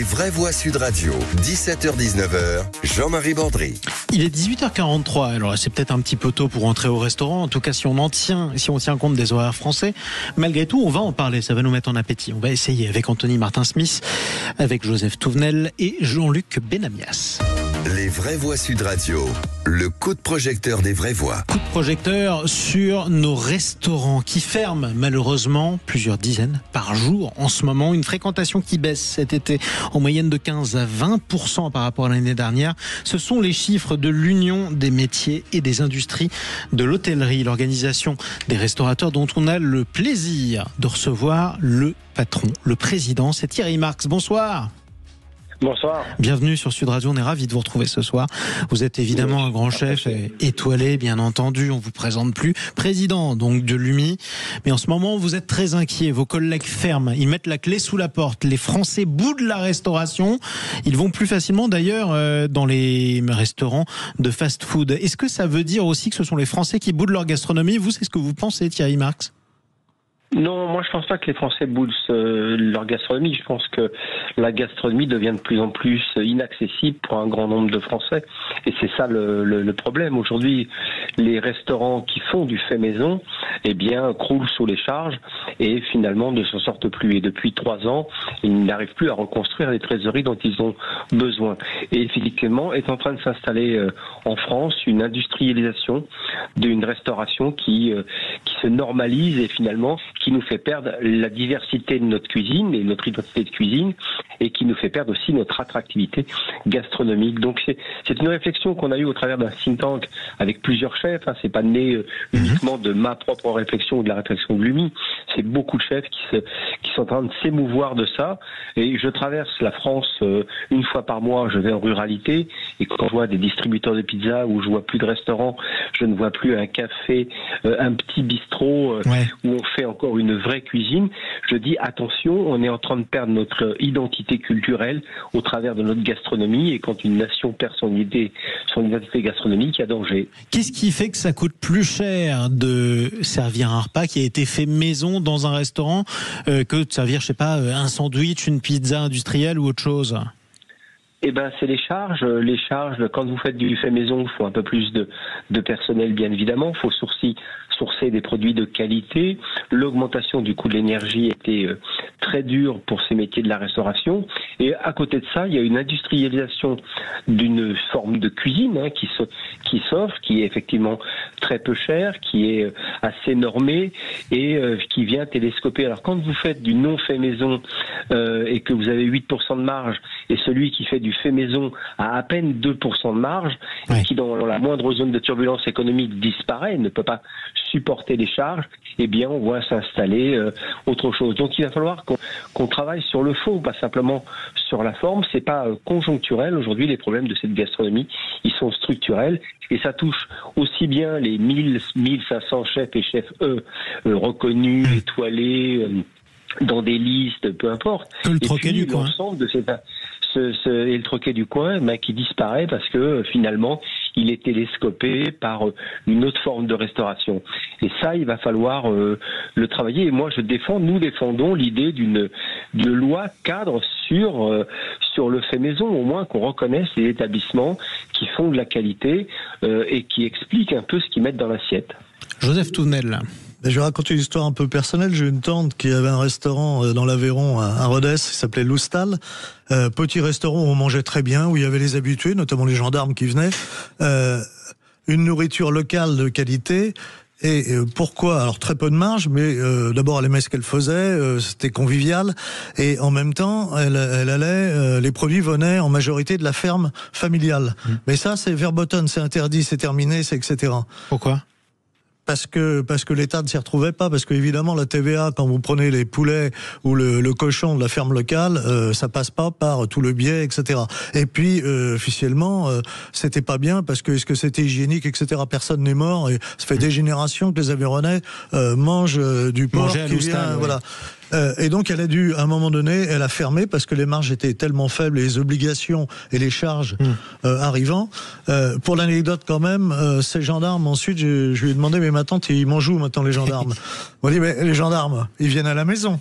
Les vraies voix Sud Radio, 17h-19h, Jean-Marie Bordry. Il est 18h43, alors c'est peut-être un petit peu tôt pour entrer au restaurant, en tout cas si on tient compte des horaires français. Malgré tout, on va en parler, ça va nous mettre en appétit. On va essayer avec Anthony Martin-Smith, avec Joseph Touvenel et Jean-Luc Benamias. Les vraies voix Sud Radio, le coup de projecteur des vraies voix. Coup de projecteur sur nos restaurants qui ferment malheureusement plusieurs dizaines par jour en ce moment. Une fréquentation qui baisse cet été en moyenne de 15 à 20% par rapport à l'année dernière. Ce sont les chiffres de l'Union des métiers et des industries de l'hôtellerie, l'organisation des restaurateurs dont on a le plaisir de recevoir le patron, le président. C'est Thierry Marx. Bonsoir. Bonsoir. Bienvenue sur Sud Radio, on est ravis de vous retrouver ce soir. Vous êtes évidemment un grand chef étoilé, bien entendu, on vous présente plus. Président donc de l'UMI, mais en ce moment vous êtes très inquiet, vos collègues ferment, ils mettent la clé sous la porte, les Français boudent la restauration, ils vont plus facilement d'ailleurs dans les restaurants de fast-food. Est-ce que ça veut dire aussi que ce sont les Français qui boudent leur gastronomie? Vous, c'est ce que vous pensez, Thierry Marx? Non, moi je pense pas que les Français boudent leur gastronomie. Je pense que la gastronomie devient de plus en plus inaccessible pour un grand nombre de Français. Et c'est ça le problème. Aujourd'hui, les restaurants qui font du fait maison, eh bien, croulent sous les charges et finalement ne s'en sortent plus. Et depuis 3 ans, ils n'arrivent plus à reconstruire les trésoreries dont ils ont besoin. Et effectivement, est en train de s'installer en France une industrialisation d'une restauration qui se normalise et finalement qui nous fait perdre la diversité de notre cuisine et notre identité de cuisine et qui nous fait perdre aussi notre attractivité gastronomique. Donc c'est une réflexion qu'on a eue au travers d'un think tank avec plusieurs chefs. C'est pas né uniquement de ma propre réflexion ou de la réflexion de l'UMI. C'est beaucoup de chefs qui sont en train de s'émouvoir de ça. Et je traverse la France une fois par mois. Je vais en ruralité et quand je vois des distributeurs de pizza où je vois plus de restaurants, je ne vois plus un café, un petit bistrot où on fait encore une vraie cuisine. Je dis attention, on est en train de perdre notre identité culturelle au travers de notre gastronomie et quand une nation perd son identité gastronomique, il y a danger. Qu'est-ce qui fait que ça coûte plus cher de servir un repas qui a été fait maison dans un restaurant que de servir, je sais pas, un sandwich, une pizza industrielle ou autre chose? Eh ben, c'est les charges. Les charges, quand vous faites du fait maison, il faut un peu plus de personnel, bien évidemment. Il faut sourcer des produits de qualité. L'augmentation du coût de l'énergie était très dure pour ces métiers de la restauration. Et à côté de ça, il y a une industrialisation d'une forme de cuisine qui s'offre, qui est effectivement très peu chère, qui est assez normée et qui vient télescoper. Alors quand vous faites du non fait maison et que vous avez 8% de marge et celui qui fait du fait maison a peine 2% de marge et qui dans la moindre zone de turbulence économique disparaît, ne peut pas supporter les charges, eh bien on voit s'installer autre chose. Donc il va falloir qu'on travaille sur le fond, pas simplement sur la forme. C'est pas conjoncturel. Aujourd'hui, les problèmes de cette gastronomie, ils sont structurels et ça touche aussi bien les 1500 chefs et chefs reconnus, étoilés, dans des listes, peu importe. Que le troquet du coin. L'ensemble de et le troquet du coin, qui disparaît parce que finalement il est télescopé par une autre forme de restauration. Et ça, il va falloir le travailler. Et moi, nous défendons l'idée d'une loi cadre sur le fait maison, au moins qu'on reconnaisse les établissements qui font de la qualité et qui expliquent un peu ce qu'ils mettent dans l'assiette. Joseph Touvenel. Je vais raconter une histoire un peu personnelle. J'ai une tante qui avait un restaurant dans l'Aveyron à Rodez, qui s'appelait Loustal. Petit restaurant où on mangeait très bien, où il y avait les habitués, notamment les gendarmes qui venaient. Une nourriture locale de qualité. Et pourquoi? Alors très peu de marge, mais d'abord elle aimait ce qu'elle faisait, c'était convivial, et en même temps elle allait, les produits venaient en majorité de la ferme familiale. Mais ça c'est verboten, c'est interdit, c'est terminé, c'est etc. Pourquoi? Parce que l'État ne s'y retrouvait pas, parce que évidemment la TVA, quand vous prenez les poulets ou le cochon de la ferme locale, ça passe pas par tout le biais, etc. Et puis officiellement, c'était pas bien parce que est-ce que c'était hygiénique, etc. Personne n'est mort et ça fait des générations que les Aveyronnais mangent du porc qui vient, voilà. Et donc elle a dû, à un moment donné, elle a fermé parce que les marges étaient tellement faibles et les obligations et les charges arrivant. Pour l'anecdote quand même, ces gendarmes, ensuite je lui ai demandé, mais ma tante, ils mangent où maintenant les gendarmes? On dit, mais les gendarmes, ils viennent à la maison.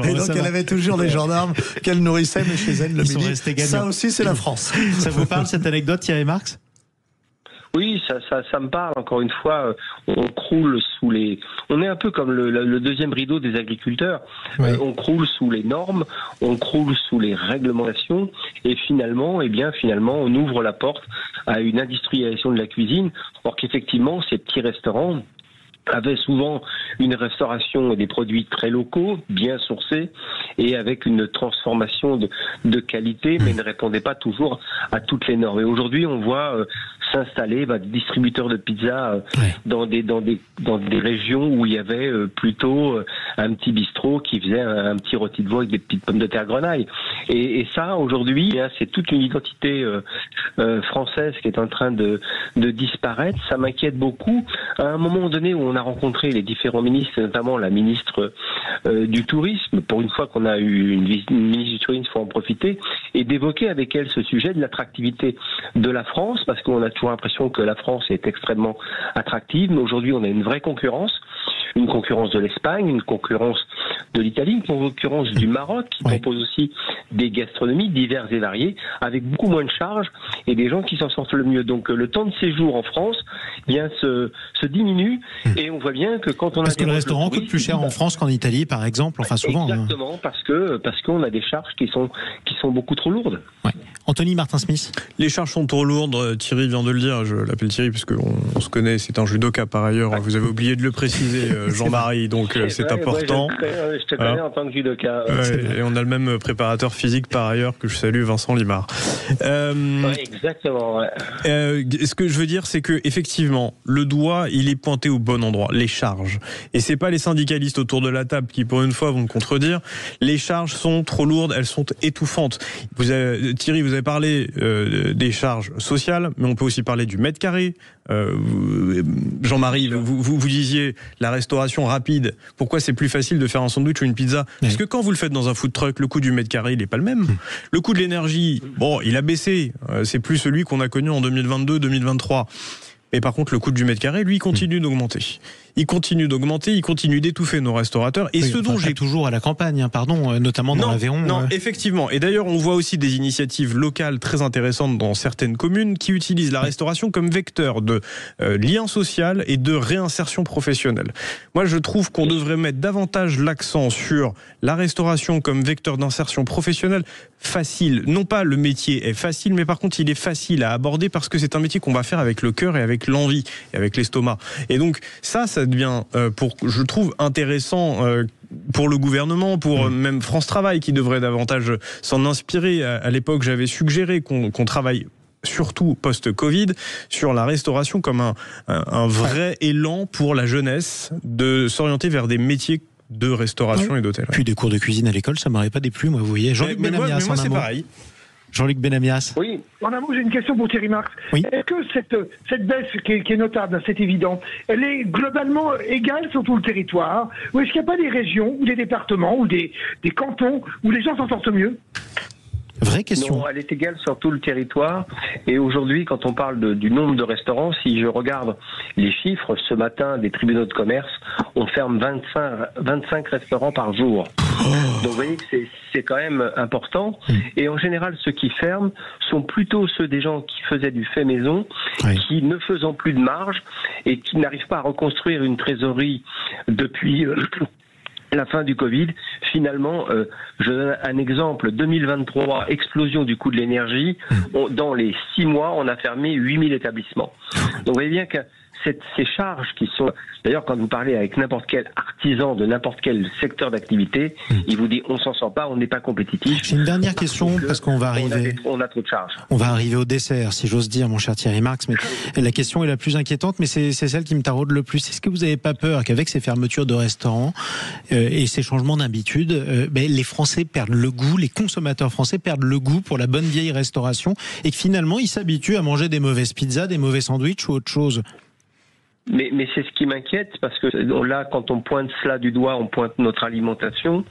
Et donc elle avait toujours des gendarmes qu'elle nourrissait, mais chez elle le midi. Ça aussi c'est la France. Ça vous parle cette anecdote, Thierry Marx? Oui, ça me parle. Encore une fois, on croule sous les. On est un peu comme le deuxième rideau des agriculteurs. Oui. On croule sous les normes, on croule sous les réglementations, et finalement, on ouvre la porte à une industrialisation de la cuisine. Or qu'effectivement, ces petits restaurants avaient souvent une restauration et des produits très locaux, bien sourcés, et avec une transformation de qualité, mais ne répondaient pas toujours à toutes les normes. Et aujourd'hui, on voit s'installer des distributeurs de pizza dans des régions où il y avait plutôt un petit bistrot qui faisait un petit rôti de veau avec des petites pommes de terre grenaille. Et ça, aujourd'hui, c'est toute une identité française qui est en train de disparaître. Ça m'inquiète beaucoup. À un moment donné où on a rencontré les différents ministres, notamment la ministre du Tourisme, pour une fois qu'on a eu une ministre du Tourisme, il faut en profiter, et d'évoquer avec elle ce sujet de l'attractivité de la France, parce qu'on a toujours l'impression que la France est extrêmement attractive, mais aujourd'hui on a une vraie concurrence de l'Espagne, une concurrence de l'Italie, une concurrence du Maroc, qui propose aussi des gastronomies diverses et variées, avec beaucoup moins de charges, et des gens qui s'en sortent le mieux. Donc le temps de séjour en France se diminue, et on voit bien que quand on parce que le restaurant coûte plus cher en France qu'en Italie, par exemple, enfin souvent. Exactement, parce qu'on a des charges qui sont beaucoup trop lourdes. Ouais. Anthony Martin-Smith. Les charges sont trop lourdes, Thierry vient de le dire, je l'appelle Thierry parce qu'on se connaît, c'est un judoka par ailleurs, vous avez oublié de le préciser Jean-Marie, donc c'est important. Je te connais en tant que judoka. Et on a le même préparateur physique par ailleurs que je salue, Vincent Limard. Exactement. Ce que je veux dire, c'est que effectivement, le doigt, il est pointé au bon endroit, les charges. Et c'est pas les syndicalistes autour de la table qui, pour une fois, vont me contredire. Les charges sont trop lourdes, elles sont étouffantes. Thierry, vous avez parlé des charges sociales, mais on peut aussi parler du mètre carré. Jean-Marie, vous disiez la restauration rapide. Pourquoi c'est plus facile de faire un sandwich ou une pizza? Parce que quand vous le faites dans un food truck, le coût du mètre carré, il n'est pas le même. Le coût de l'énergie, bon, il a baissé. C'est plus celui qu'on a connu en 2022-2023. Mais par contre, le coût du mètre carré, lui, continue d'augmenter. Il continue d'étouffer nos restaurateurs. Et ce dont j'ai toujours à la campagne, notamment dans l'Aveyron. Non, effectivement. Et d'ailleurs, on voit aussi des initiatives locales très intéressantes dans certaines communes qui utilisent la restauration comme vecteur de lien social et de réinsertion professionnelle. Moi, je trouve qu'on devrait mettre davantage l'accent sur la restauration comme vecteur d'insertion professionnelle facile. Non pas le métier est facile, mais par contre, il est facile à aborder parce que c'est un métier qu'on va faire avec le cœur et avec l'envie et avec l'estomac. Et donc, ça devient, je trouve, intéressant pour le gouvernement, pour même France Travail qui devrait davantage s'en inspirer. À l'époque, j'avais suggéré qu'on travaille surtout post-Covid, sur la restauration comme un vrai élan pour la jeunesse de s'orienter vers des métiers de restauration et d'hôtel. Puis des cours de cuisine à l'école, ça m'aurait pas déplu, moi, vous voyez. Jean-Luc Benamias, moi c'est pareil. Jean-Luc Benamias. Oui. En un mot, j'ai une question pour Thierry Marx. Oui. Est-ce que cette baisse qui est notable, c'est évident, elle est globalement égale sur tout le territoire? Ou est-ce qu'il n'y a pas des régions, ou des départements, ou des cantons où les gens s'en sortent mieux? Vraie question. Non, elle est égale sur tout le territoire. Et aujourd'hui, quand on parle du nombre de restaurants, si je regarde les chiffres, ce matin, des tribunaux de commerce, on ferme 25 restaurants par jour. Donc vous voyez que c'est quand même important. Et en général, ceux qui ferment sont plutôt ceux des gens qui faisaient du fait maison, qui ne faisant plus de marge et qui n'arrivent pas à reconstruire une trésorerie depuis la fin du Covid. Finalement, je donne un exemple, 2023, explosion du coût de l'énergie. Dans les 6 mois, on a fermé 8000 établissements. Donc vous voyez bien que ces charges qui sont... D'ailleurs, quand vous parlez avec n'importe quel artisan de n'importe quel secteur d'activité, il vous dit on s'en sort pas, on n'est pas compétitif. J'ai une dernière question parce qu'on va arriver... On a trop de charges. On va arriver au dessert, si j'ose dire, mon cher Thierry Marx. Mais la question est la plus inquiétante, mais c'est celle qui me taraude le plus. Est-ce que vous n'avez pas peur qu'avec ces fermetures de restaurants et ces changements d'habitude, les Français perdent le goût, les consommateurs français perdent le goût pour la bonne vieille restauration et que finalement ils s'habituent à manger des mauvaises pizzas, des mauvais sandwichs ou autre chose? Mais c'est ce qui m'inquiète, parce que là, quand on pointe cela du doigt, on pointe notre alimentation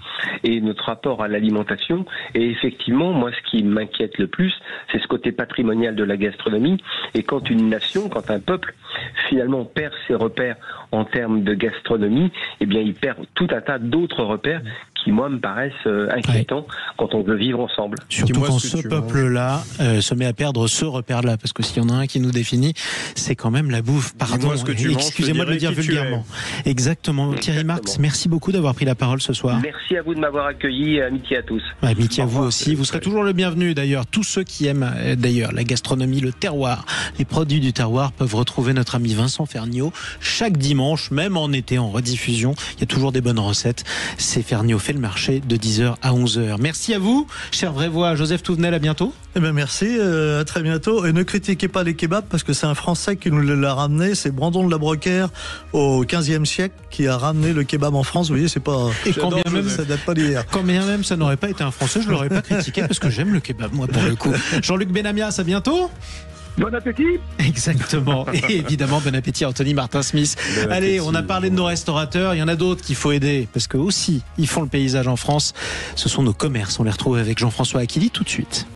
et notre rapport à l'alimentation. Et effectivement, moi, ce qui m'inquiète le plus, c'est ce côté patrimonial de la gastronomie. Et quand une nation, quand un peuple, finalement, perd ses repères en termes de gastronomie, eh bien, il perd tout un tas d'autres repères qui, moi, me paraissent inquiétants quand on veut vivre ensemble. Surtout quand ce peuple-là se met à perdre ce repère-là, parce que s'il y en a un qui nous définit, c'est quand même la bouffe. Pardon, excusez-moi de le dire vulgairement. Exactement. Thierry Marx, merci beaucoup d'avoir pris la parole ce soir. Merci à vous de m'avoir accueilli, amitié à tous. Amitié à vous aussi. Vous serez toujours le bienvenu d'ailleurs. Tous ceux qui aiment d'ailleurs la gastronomie, le terroir, les produits du terroir peuvent retrouver notre ami Vincent Ferniaud chaque dimanche, même en été en rediffusion. Il y a toujours des bonnes recettes. C'est Ferniaud fait le marché de 10h à 11h. Merci à vous, cher Vrévois. Joseph Touvenel, à bientôt. Eh ben merci, à très bientôt. Et ne critiquez pas les kebabs parce que c'est un Français qui nous l'a ramené. C'est Brandon de la Brocaire au 15e siècle qui a ramené le kebab en France. Vous voyez, c'est pas. Et quand bien même ça date pas d'hier. Quand bien même ça n'aurait pas été un Français, je l'aurais pas critiqué parce que j'aime le kebab, moi, pour le coup. Jean-Luc Benamias, à bientôt. Bon appétit. Exactement. Et évidemment, bon appétit à Anthony Martin-Smith. Allez, on a parlé de nos restaurateurs. Il y en a d'autres qu'il faut aider parce que aussi, ils font le paysage en France. Ce sont nos commerces. On les retrouve avec Jean-François Aquili tout de suite.